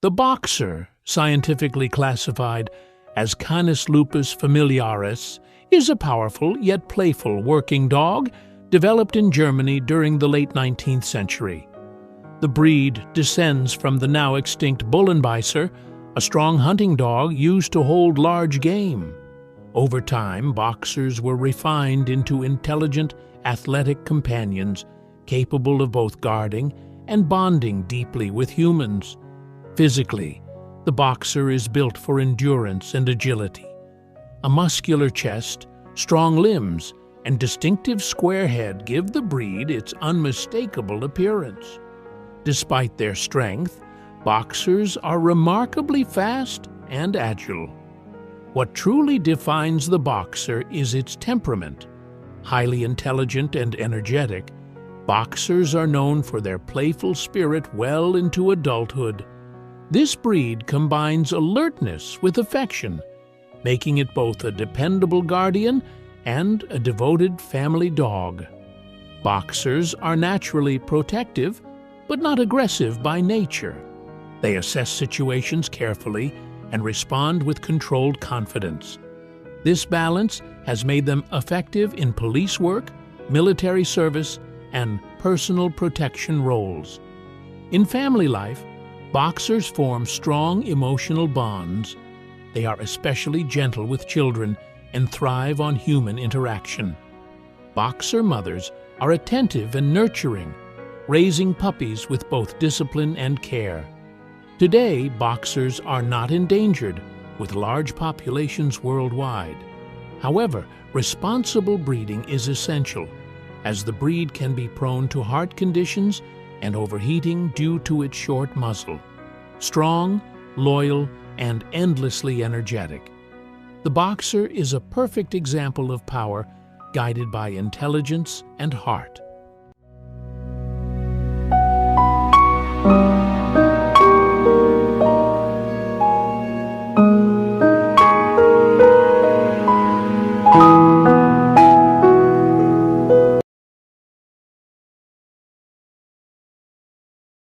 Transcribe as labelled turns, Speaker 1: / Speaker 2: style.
Speaker 1: The boxer, scientifically classified as Canis lupus familiaris, is a powerful yet playful working dog developed in Germany during the late 19th century. The breed descends from the now extinct Bullenbeißer, a strong hunting dog used to hold large game. Over time, boxers were refined into intelligent, athletic companions capable of both guarding and bonding deeply with humans. Physically, the boxer is built for endurance and agility. A muscular chest, strong limbs, and distinctive square head give the breed its unmistakable appearance. Despite their strength, boxers are remarkably fast and agile. What truly defines the boxer is its temperament. Highly intelligent and energetic, boxers are known for their playful spirit well into adulthood. This breed combines alertness with affection, making it both a dependable guardian and a devoted family dog. Boxers are naturally protective, but not aggressive by nature. They assess situations carefully and respond with controlled confidence. This balance has made them effective in police work, military service, and personal protection roles. In family life, boxers form strong emotional bonds. They are especially gentle with children and thrive on human interaction. Boxer mothers are attentive and nurturing, raising puppies with both discipline and care. Today, boxers are not endangered, with large populations worldwide. However, responsible breeding is essential, as the breed can be prone to heart conditions and overheating due to its short muzzle. Strong, loyal, and endlessly energetic, the boxer is a perfect example of power guided by intelligence and heart.